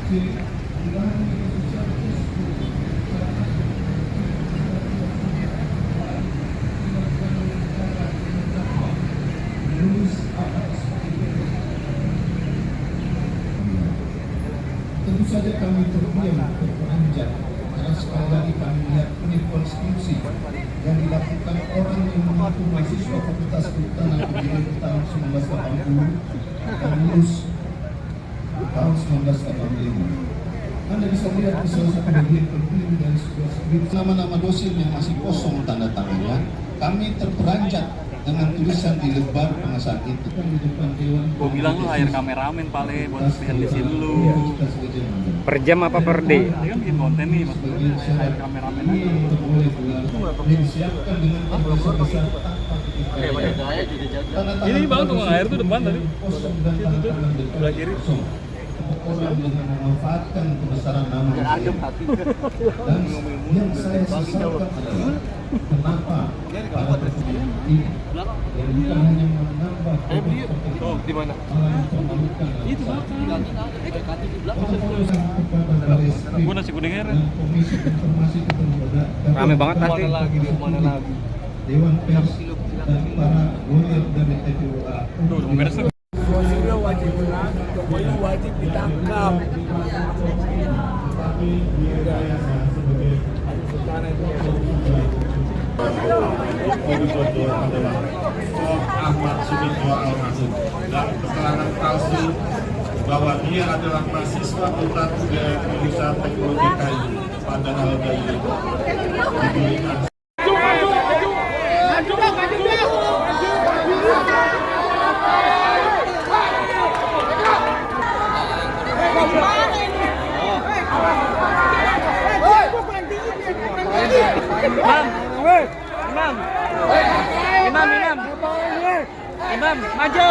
Tentu saja kami terdiam terperanjat karena sekali lagi kami melihat konstitusi yang dilakukan orang yang mengaku mahasiswa Fakultas Kehutanan UGM tahun 1980 dan lulus tahun 1985. Anda bisa lihat di salah satu bagian terpilih dari sebuah skripsi nama-nama dosen yang masih kosong tanda tangannya. Kami terperanjat dengan tulisan di lebar pengesahan itu kan di depan dewan. Gue bilang lu hire kameramen paling buat lihat di sini lu. Per jam apa per day? Dia kan bikin konten nih, maksudnya hire kameramen aja. Disiapkan dengan pembahasan besar Ini bang tukang air tuh depan tadi. Itu tuh sebelah kiri. Orang dengan memanfaatkan kebesaran nama dan yang saya sesalkan adalah kenapa pada pertemuan ini bukan hanya menambah Di mana? Itu Gue nasi kuning air. Komisi Informasi Kependudukan Rame banget pasti. Mana lagi? Dewan Pers dan para lawyer dari TPUA. Tuh, udah beres tuh. Jokowi wajib menang, Jokowi wajib ditangkap. Ahmad Sumito Al-Masud dan keterangan palsu bahwa dia adalah mahasiswa Fakultas Indonesia Teknologi KI padahal dia diberikan Imam, maju.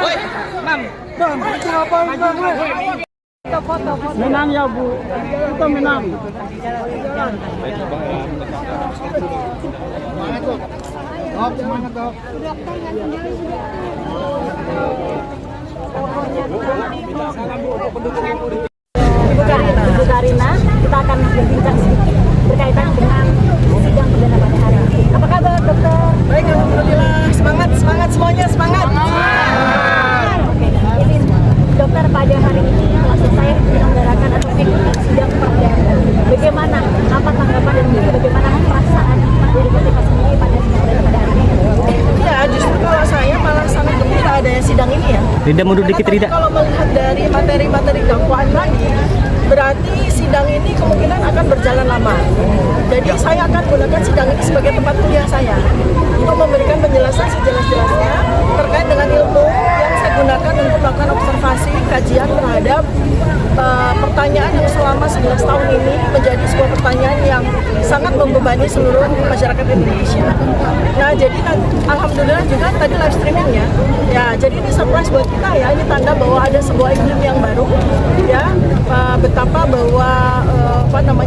Woi, Imam. Menang ya Bu, kita menang. Semangat dok. Ibu Karina, kita akan berbincang sedikit berkaitan dengan sidang perdana pada hari ini. Apa kabar dokter? Baik, alhamdulillah. Semangat semuanya, semangat. Oke, ini dokter pada hari ini telah selesai menyelenggarakan atau mengikuti sidang perdana. Bagaimana? Apa tanggapan dan juga bagaimana perasaan dari Dokter sendiri pada sidang perdana pada hari ini? Ya, justru kalau saya malah sangat gembira adanya sidang ini ya. Rida mundur dikit, Rida. Kalau melihat dari materi-materi dakwaan tadi, berarti sidang ini kemungkinan akan berjalan lama. Jadi saya akan gunakan sidang ini sebagai tempat kuliah saya untuk memberikan penjelasan sejelas-jelasnya terkait dengan ilmu yang saya gunakan untuk melakukan observasi, kajian terhadap pertanyaan yang selama 11 tahun ini menjadi sebuah pertanyaan yang sangat membebani seluruh masyarakat Indonesia. Nah, jadi alhamdulillah juga tadi live streamingnya, ya jadi ini surprise buat kita ya, ini tanda bahwa ada sebuah iklim yang baru, ya betapa bahwa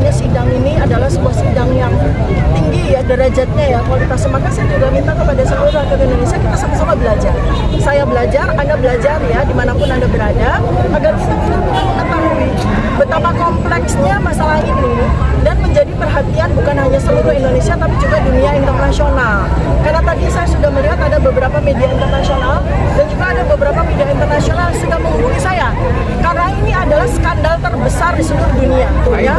sidang ini adalah sebuah sidang yang tinggi ya derajatnya ya kualitasnya. Maka saya juga minta kepada seluruh rakyat Indonesia kita sama-sama belajar. Saya belajar, Anda belajar ya dimanapun Anda berada, agar kita benar-benar mengetahui betapa kompleksnya masalah ini dan menjadi perhatian bukan hanya seluruh Indonesia tapi juga dunia internasional. Karena tadi saya sudah melihat ada beberapa media internasional dan juga ada beberapa media internasional yang sudah menghubungi saya karena ini adalah skandal terbesar di seluruh dunia, ya.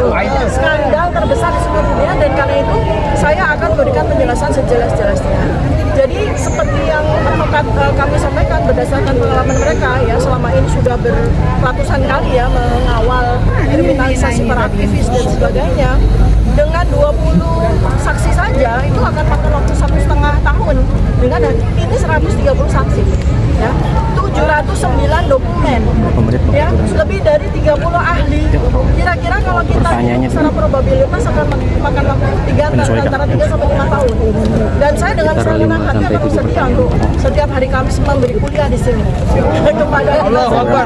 Skandal terbesar di seluruh dunia, dan karena itu saya akan memberikan penjelasan sejelas-jelasnya. Jadi seperti yang advokat kami sampaikan berdasarkan pengalaman mereka ya selama ini sudah beratusan kali ya mengawal kriminalisasi para aktivis dan sebagainya. Dengan 20 saksi saja itu akan makan waktu 1,5 tahun. Dengan ini 130 saksi, ya, 709 dokumen, ya, lebih dari 30 ahli. Kira-kira kalau kita secara probabilitas akan makan waktu antara 3 sampai 5 tahun. Dan saya dengan senang hati akan bersedia untuk setiap hari Kamis memberi kuliah di sini kepada kita semua.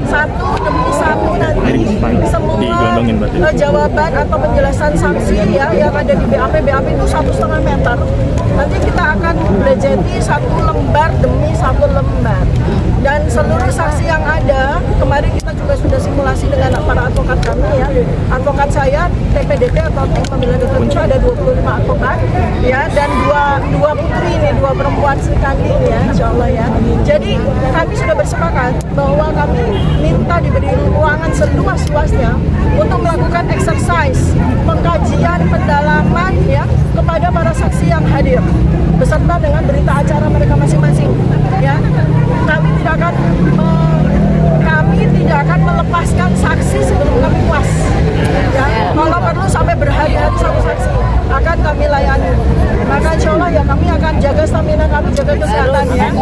Satu demi satu nanti semua jawaban atau penjelasan saksi ya yang ada di BAP itu 1,5 meter. Nanti kita akan belajeti satu lembar demi satu lembar. Dan seluruh saksi yang ada, kemarin kita juga sudah simulasi dengan para advokat kami ya. Advokat saya, TPDT atau Tim Pembela Dokter Indonesia ada 25 advokat ya, dan dua putri ini, 2 perempuan sekali ya, insya Allah ya. Jadi kami sudah bersepakat bahwa kami minta diberi ruangan seluas-luasnya untuk melakukan exercise, pengkajian, pendalaman ya kepada para saksi yang hadir beserta dengan berita acara mereka masing-masing ya. Kami tidak akan melepaskan saksi sebelum kami puas ya. Kalau perlu sampai berhari-hari satu saksi akan kami layani. Maka insya Allah ya kami akan jaga stamina kami, jaga kesehatan ya.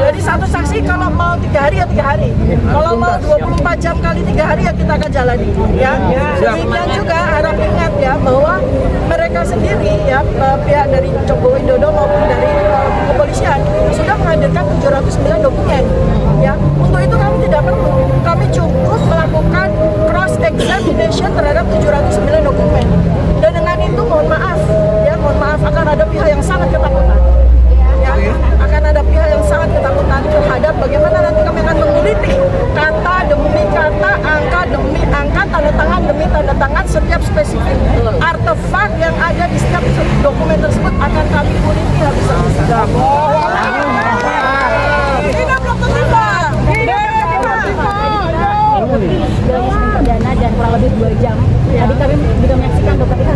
Jadi satu saksi kalau mau 3 hari ya 3 hari, kalau mau 24 jam kali 3 hari ya kita akan jalani ya. Demikian juga harap ingat ya bahwa mereka sendiri ya, pihak dari Joko Widodo maupun dari kepolisian sudah menghadirkan 709 dokumen ya. Untuk itu kami tidak perlu, kami cukup melakukan cross examination terhadap 709 dokumen. Dan dengan itu mohon maaf akan ada pihak yang sangat ketakutan ya, akan ada pihak yang sangat ketakutan terhadap bagaimana nanti kami akan menguliti kata demi kata, angka demi angka, tanda tangan demi tanda tangan, setiap spesifik artefak yang ada di setiap dokumen tersebut akan kami kuliti habis-habisan. Perdana dan kurang lebih 2 jam. Tadi kami juga menyaksikan dokter Ika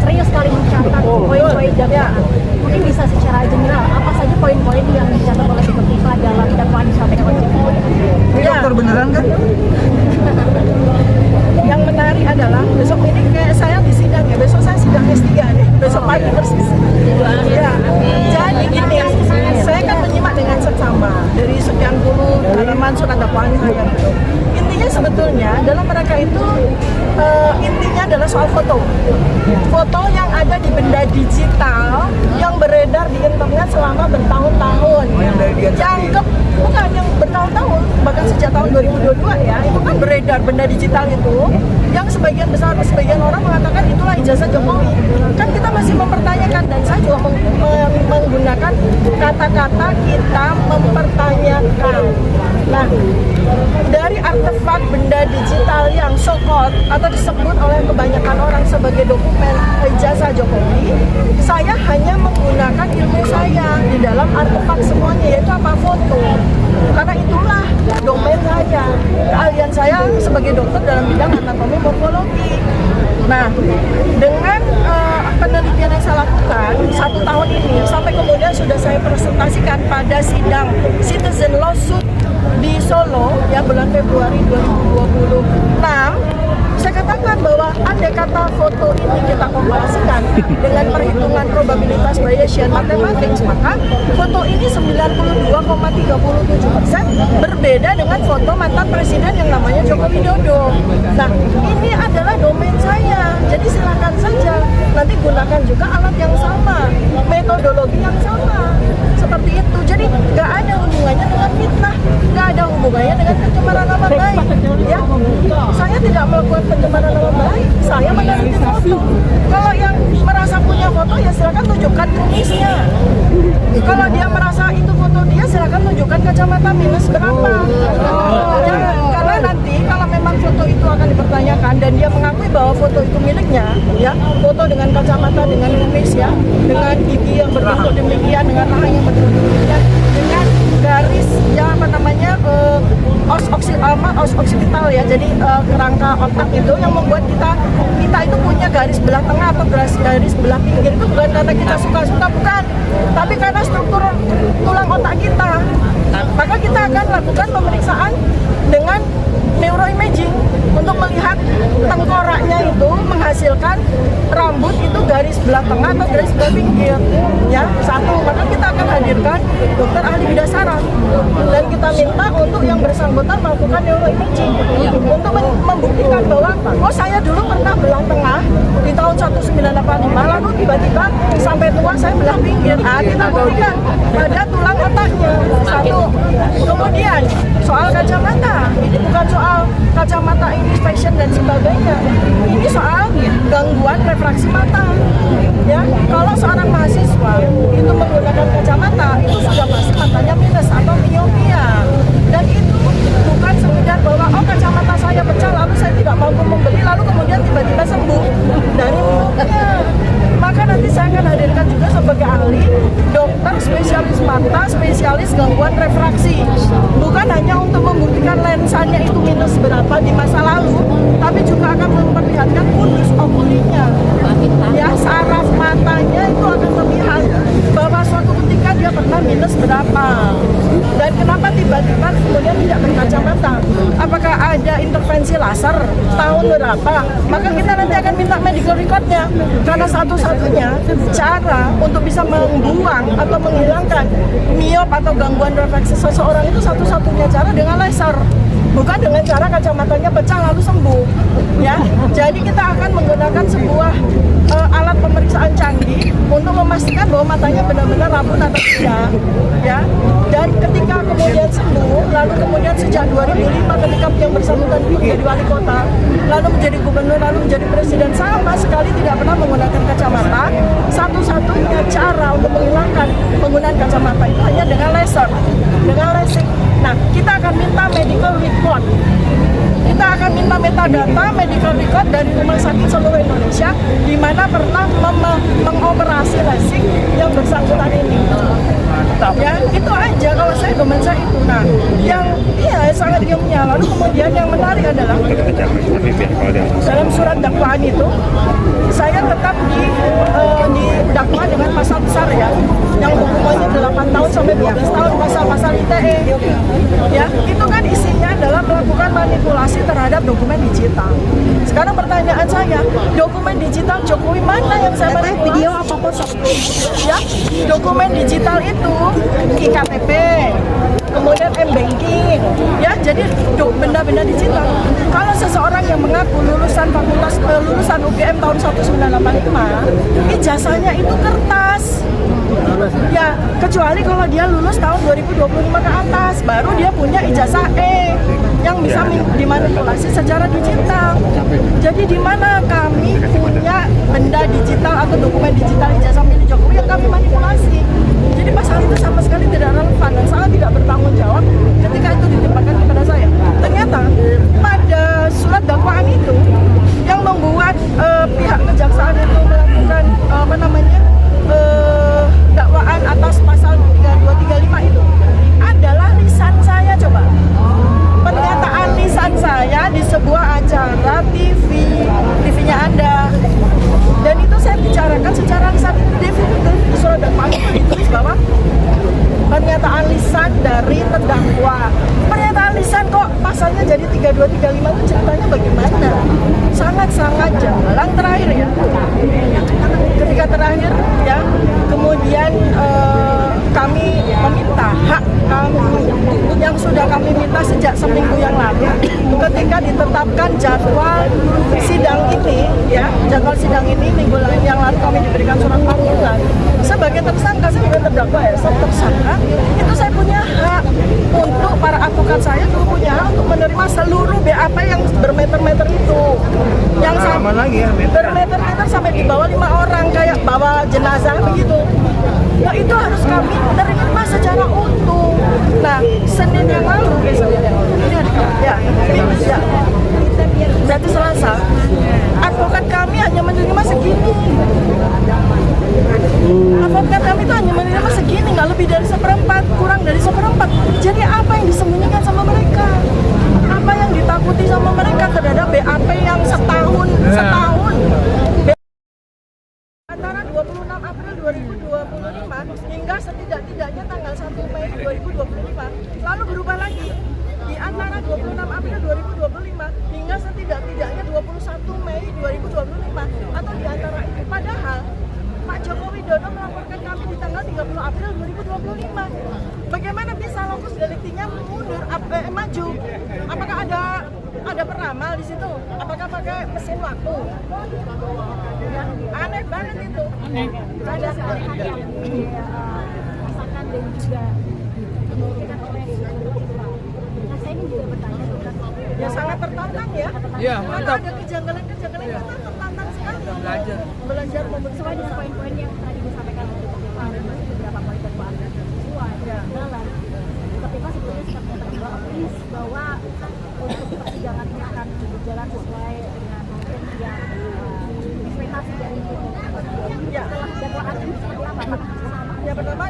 serius sekali mencatat poin-poin dakwaan. Mungkin bisa secara general apa saja poin-poin yang dicatat oleh dokter Ika dalam dakwaan disampaikan oleh Ini dokter beneran kan? Yang menarik adalah besok ini kayak saya di sidang ya, besok saya sidang S3 nih, besok pagi persis. Ya, jadi gini, saya kan menyimak dengan seksama dari sekian puluh halaman surat dakwaan saya itu. Intinya sebetulnya dalam mereka itu intinya adalah soal foto yang ada di benda digital yang beredar di internet selama bertahun-tahun. Yang bukan yang bertahun-tahun, bahkan sejak tahun 2022 ya, itu kan beredar benda digital itu yang sebagian besar, sebagian orang mengatakan itulah ijazah Jokowi. Kan kita masih mempertanyakan, dan saya juga menggunakan kata-kata kita mempertanyakan. Nah, dari artefak benda digital yang so-called atau disebut oleh kebanyakan orang sebagai dokumen ijazah Jokowi, saya hanya menggunakan ilmu saya di dalam artefak semuanya, yaitu apa? Foto. Karena itulah domain saya, keahlian saya sebagai dokter dalam bidang anatomi morfologi. Nah, dengan penelitian yang saya lakukan 1 tahun ini sampai kemudian sudah saya presentasikan pada sidang citizen lawsuit di Solo ya bulan Februari 2026, saya katakan bahwa andai kata foto ini kita komparasikan dengan perhitungan probabilitas Bayesian mathematics, maka foto ini 92,37% berbeda dengan foto mantan presiden yang namanya Joko Widodo. Nah, ini adalah domain saya, jadi silakan saja nanti gunakan juga alat yang sama, metodologi yang sama, seperti itu. Jadi nggak ada hubungannya dengan fitnah, nggak ada hubungannya dengan pencemaran nama baik ya. Saya tidak melakukan pencemaran nama baik, saya meneliti foto. Kalau yang merasa punya foto ya silakan tunjukkan kumisnya. Kalau dia merasa itu foto dia, silakan tunjukkan kacamata minus berapa. Karena nanti kalau memang foto itu akan dipertanyakan dan dia mengakui bahwa foto itu miliknya, ya, foto dengan kacamata, dengan kumis ya, dengan gigi yang berbentuk demikian, dengan rahang yang berbentuk demikian, dengan garis yang apa namanya os occipital ya, jadi kerangka otak itu yang membuat kita itu punya garis belah tengah atau garis belah pinggir, itu bukan karena kita suka-suka, bukan, tapi karena struktur tulang otak kita. Maka kita akan lakukan pemeriksaan dengan neuroimaging untuk melihat tengkoraknya itu menghasilkan rambut itu garis belah tengah atau garis belah pinggir ya, satu. Maka kita akan hadirkan dokter ahli bidang saraf dan kita minta untuk yang bersangkutan melakukan neuroimaging untuk membuktikan bahwa oh saya dulu pernah belah tengah di tahun 1985 lalu tiba-tiba sampai tua saya belah pinggir. Kita buktikan pada tulang otaknya satu. Kemudian soal kacamata, ini bukan soal kacamata ini fashion dan sebagainya. Ini soal gangguan refraksi mata. Ya, kalau seorang mahasiswa itu menggunakan kacamata, itu sudah pasti matanya minus atau miopia. Dan itu bukan sekedar bahwa kacamata saya pecah lalu saya tidak mampu membeli lalu kemudian tiba-tiba sembuh dari miopia. Maka nanti saya akan hadirkan juga sebagai ahli dokter spesialis mata, spesialis gangguan refraksi. Bukan hanya untuk membuktikan lensanya itu minus berapa di masa lalu, tapi juga akan memperlihatkan fundus okulinya. Ya, saraf matanya itu akan terlihat bahwa suatu ketika dia pernah minus berapa. Dan kenapa tiba-tiba kemudian tidak berkacamata? Apakah ada intervensi laser tahun berapa? Maka kita nanti akan minta medical recordnya. Karena satu-satunya cara untuk bisa membuang atau menghilangkan miop atau gangguan refraksi seseorang itu satu-satunya cara dengan laser. Bukan dengan cara kacamatanya pecah lalu sembuh. Ya, jadi kita akan menggunakan sebuah alat pemeriksaan canggih untuk memastikan bahwa matanya benar-benar rabun atau tidak. Ya, dan ketika kemudian sembuh, lalu kemudian sejak 2005 ketika yang bersangkutan itu menjadi wali kota, lalu menjadi gubernur, lalu menjadi presiden, sama sekali tidak pernah menggunakan kacamata. Satu-satunya cara untuk menghilangkan penggunaan kacamata itu hanya dengan laser, dengan LASIK. Nah, kita akan minta medical report. Kita akan minta metadata medical record dari rumah sakit seluruh Indonesia di mana pernah mengoperasi LASIK yang bersangkutan ini. Ya, itu aja kalau saya domain saya itu. Nah, yang sangat ilmiah. Lalu kemudian yang menarik adalah dalam surat dakwaan itu saya tetap didakwa dengan pasal besar ya, yang hukumannya 8 tahun sampai 12 tahun, pasal-pasal ITE. Ya, itu kan isinya adalah melakukan manipulasi terhadap dokumen digital. Sekarang pertanyaan saya, dokumen digital Jokowi mana yang saya manipulasi? Video apa foto? Ya, dokumen digital itu iktp, kemudian m-banking, ya, jadi benda-benda digital. Kalau seseorang yang mengaku lulusan UGM tahun 1985, ijazahnya itu kertas. Ya, kecuali kalau dia lulus tahun 2025 ke atas, baru dia punya ijazah E yang bisa dimanipulasi secara digital. Jadi di mana kami punya benda digital atau dokumen digital ijazah milik Jokowi yang kami manipulasi. Jadi pasal itu sama sekali tidak relevan dan sangat tidak bertanggung jawab ketika itu ditimpakan kepada saya. Ternyata pada surat dakwaan itu yang membuat pihak kejaksaan itu melakukan dakwaan atas pasal 3235 itu adalah lisan saya. Coba pernyataan lisan saya di sebuah acara TV-nya Anda, dan itu saya bicarakan secara lisan. Di surat dakwaan itu ditulis bahwa pernyataan lisan dari terdakwa. Pernyataan lisan kok pasalnya jadi 3235 itu ceritanya bagaimana? Sangat-sangat janggal. Terakhir ya, ketika terakhir ya, kemudian kami meminta hak kami yang sudah kami minta sejak seminggu yang lalu ketika ditetapkan jadwal sidang ini ya, jadwal sidang ini minggu yang lalu kami diberikan surat panggilan sebagai tersangka, sebagai terdakwa ya, tersangka itu saya punya hak untuk para advokat saya itu punya hak untuk menerima seluruh BAP yang bermeter-meter itu, yang bermeter-meter sampai di bawah 5 orang kayak bawa jenazah begitu. Nah, itu harus kami terima secara utuh. Nah, Senin yang lalu berarti Selasa, advokat kami hanya menerima segini. Advokat kami itu hanya menerima segini, nggak lebih dari 1/4, kurang dari 1/4. Jadi apa yang disembunyikan sama mereka? Apa yang ditakuti sama mereka terhadap BAP yang setahun antara 26 April 2025 hingga setidak-tidaknya tanggal 1 Mei 2025, lalu berubah lagi di antara 26 April 2025 hingga setidak-tidaknya 21 Mei 2025 atau di antara itu. Padahal Pak Joko Widodo melaporkan kami di tanggal 30 April 2025. Bagaimana bisa lokus deliktinya mundur, maju? Apakah ada ada peramal di situ. Apakah pakai mesin waktu? Ya, aneh banget itu. Ada keanehan yang dirasakan dan juga dimungkinkan oleh Pak. Nah, saya ini juga bertanya tentang Ya sangat tertantang ya. Iya, Karena mantap. ada kejanggalan-kejanggalan yang tertantang sekali. Belajar. Belajar membentuk sesuai dengan poin-poin yang tadi disampaikan oleh Pak dan masih beberapa poin dakwaan sesuai dalam. Tapi Pak sebelumnya sempat menyatakan bahwa optimis bahwa untuk persidangan ini akan berjalan sesuai dengan mungkin yang ekspektasi dari Ya. setelah dakwaan ini seperti apa Pak? Ya pertama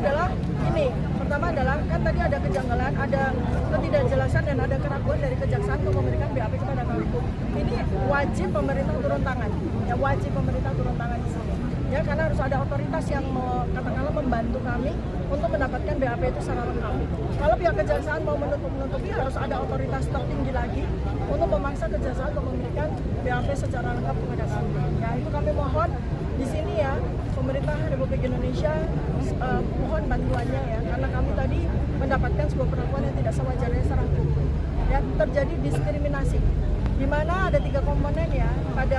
adalah kan tadi ada kejanggalan, ada ketidakjelasan dan ada keraguan dari kejaksaan untuk memberikan BAP kepada kami. Ini wajib pemerintah turun tangan. Ya wajib pemerintah turun tangan di sini. Ya karena harus ada otoritas yang katakanlah membantu kami untuk mendapatkan BAP itu secara lengkap. Kalau pihak kejaksaan mau menutupi harus ada otoritas tertinggi lagi untuk memaksa kejaksaan untuk memberikan BAP secara lengkap kepada kami. Ya itu kami mohon di sini ya pemerintah Republik Indonesia mohon bantuannya ya karena kami tadi mendapatkan sebuah perlakuan yang tidak sewajarnya secara hukum. Ya terjadi diskriminasi di mana ada 3 komponen ya pada